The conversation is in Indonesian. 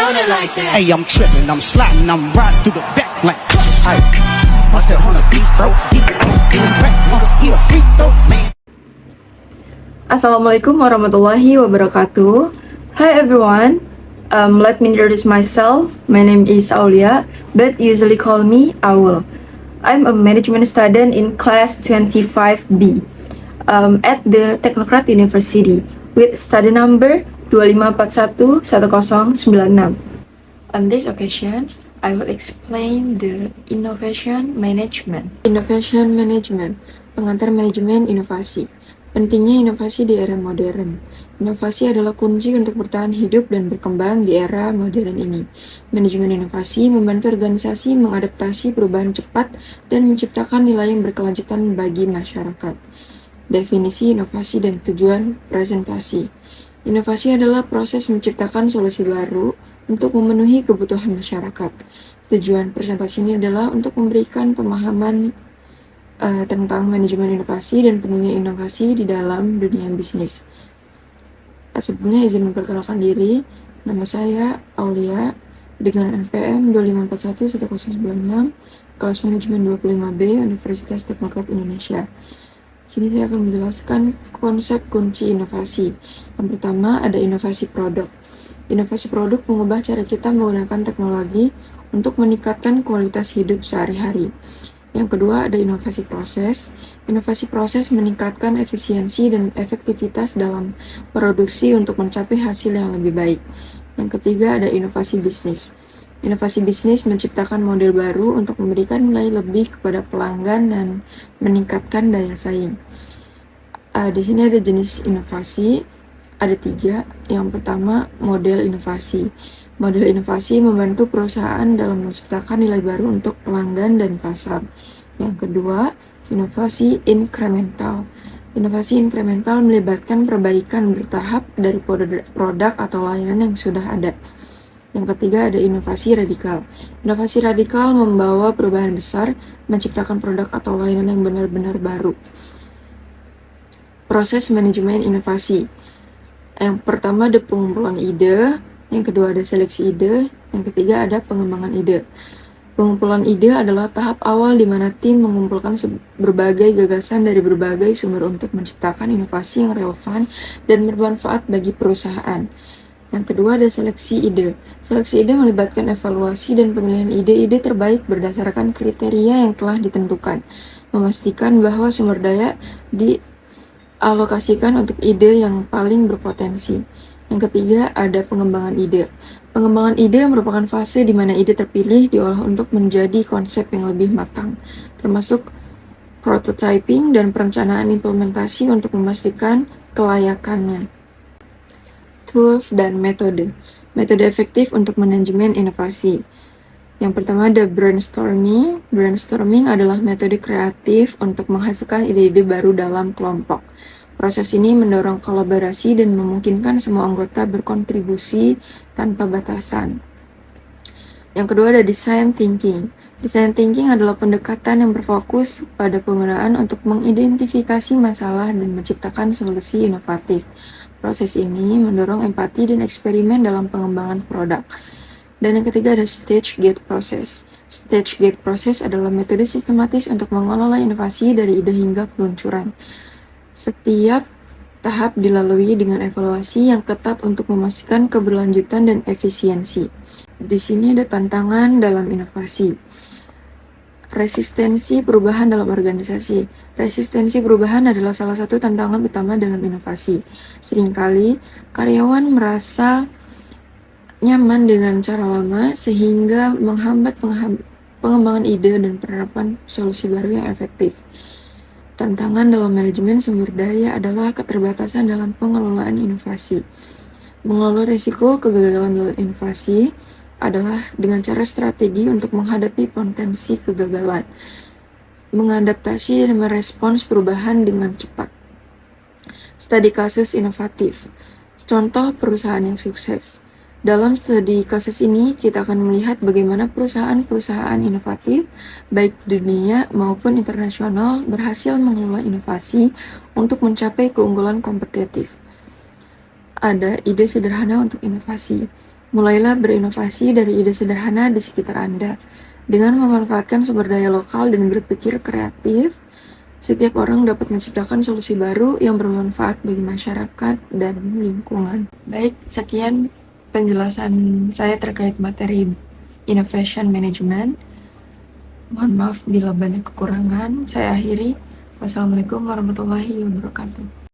Hey, I'm tripping, I'm sliding, I'm riding through the back like hey, must have on a beat, bro. Assalamualaikum warahmatullahi wabarakatuh. Hi everyone. Let me introduce myself. My name is Aulia, but usually call me Aul. I'm a management student in class 25B at the Technocrat University with study number 25411096. On this occasion, I will explain the innovation management. Innovation management, pengantar manajemen inovasi. Pentingnya inovasi di era modern. Inovasi adalah kunci untuk bertahan hidup dan berkembang di era modern ini. Manajemen inovasi membantu organisasi mengadaptasi perubahan cepat dan menciptakan nilai yang berkelanjutan bagi masyarakat. Definisi inovasi dan tujuan presentasi. Inovasi adalah proses menciptakan solusi baru untuk memenuhi kebutuhan masyarakat. Tujuan presentasi ini adalah untuk memberikan pemahaman tentang manajemen inovasi dan pentingnya inovasi di dalam dunia bisnis. Sebelumnya izin memperkenalkan diri, nama saya Aulia dengan NPM 25411096, kelas manajemen 25B, Universitas Technocrat Indonesia. Sini saya akan menjelaskan konsep kunci inovasi. Yang pertama ada inovasi produk. Inovasi produk mengubah cara kita menggunakan teknologi untuk meningkatkan kualitas hidup sehari-hari. Yang kedua ada inovasi proses. Inovasi proses meningkatkan efisiensi dan efektivitas dalam produksi untuk mencapai hasil yang lebih baik. Yang ketiga ada inovasi bisnis. Inovasi bisnis menciptakan model baru untuk memberikan nilai lebih kepada pelanggan dan meningkatkan daya saing. Di sini ada jenis inovasi, ada 3. Yang pertama, model inovasi. Model inovasi membantu perusahaan dalam menciptakan nilai baru untuk pelanggan dan pasar. Yang kedua, inovasi inkremental. Inovasi inkremental melibatkan perbaikan bertahap dari produk atau layanan yang sudah ada. Yang ketiga ada inovasi radikal. Inovasi radikal membawa perubahan besar, menciptakan produk atau layanan yang benar-benar baru. Proses manajemen inovasi. Yang pertama ada pengumpulan ide, yang kedua ada seleksi ide, yang ketiga ada pengembangan ide. Pengumpulan ide adalah tahap awal di mana tim mengumpulkan berbagai gagasan dari berbagai sumber untuk menciptakan inovasi yang relevan dan bermanfaat bagi perusahaan. Yang kedua ada seleksi ide. Seleksi ide melibatkan evaluasi dan pemilihan ide-ide terbaik berdasarkan kriteria yang telah ditentukan, memastikan bahwa sumber daya dialokasikan untuk ide yang paling berpotensi. Yang ketiga ada pengembangan ide. Pengembangan ide merupakan fase di mana ide terpilih diolah untuk menjadi konsep yang lebih matang, termasuk prototyping dan perencanaan implementasi untuk memastikan kelayakannya. Tools dan metode. Metode efektif untuk manajemen inovasi. Yang pertama ada brainstorming. Brainstorming adalah metode kreatif untuk menghasilkan ide-ide baru dalam kelompok. Proses ini mendorong kolaborasi dan memungkinkan semua anggota berkontribusi tanpa batasan. Yang kedua ada design thinking. Design thinking adalah pendekatan yang berfokus pada penggunaan untuk mengidentifikasi masalah dan menciptakan solusi inovatif. Proses ini mendorong empati dan eksperimen dalam pengembangan produk. Dan yang ketiga ada stage gate process. Stage gate process adalah metode sistematis untuk mengelola inovasi dari ide hingga peluncuran. Setiap tahap dilalui dengan evaluasi yang ketat untuk memastikan keberlanjutan dan efisiensi. Di sini ada tantangan dalam inovasi. Resistensi perubahan dalam organisasi. Resistensi perubahan adalah salah satu tantangan utama dalam inovasi. Seringkali karyawan merasa nyaman dengan cara lama sehingga menghambat pengembangan ide dan penerapan solusi baru yang efektif. Tantangan dalam manajemen sumber daya adalah keterbatasan dalam pengelolaan inovasi. Mengelola risiko kegagalan dalam inovasi adalah dengan cara strategi untuk menghadapi potensi kegagalan, mengadaptasi dan merespons perubahan dengan cepat. Studi kasus inovatif. Contoh perusahaan yang sukses. Dalam studi kasus ini, kita akan melihat bagaimana perusahaan-perusahaan inovatif, baik dunia maupun internasional, berhasil mengelola inovasi untuk mencapai keunggulan kompetitif. Ada ide sederhana untuk inovasi. Mulailah berinovasi dari ide sederhana di sekitar Anda. Dengan memanfaatkan sumber daya lokal dan berpikir kreatif, setiap orang dapat menciptakan solusi baru yang bermanfaat bagi masyarakat dan lingkungan. Baik, sekian penjelasan saya terkait materi Innovation Management. Mohon maaf bila banyak kekurangan. Saya akhiri. Wassalamualaikum warahmatullahi wabarakatuh.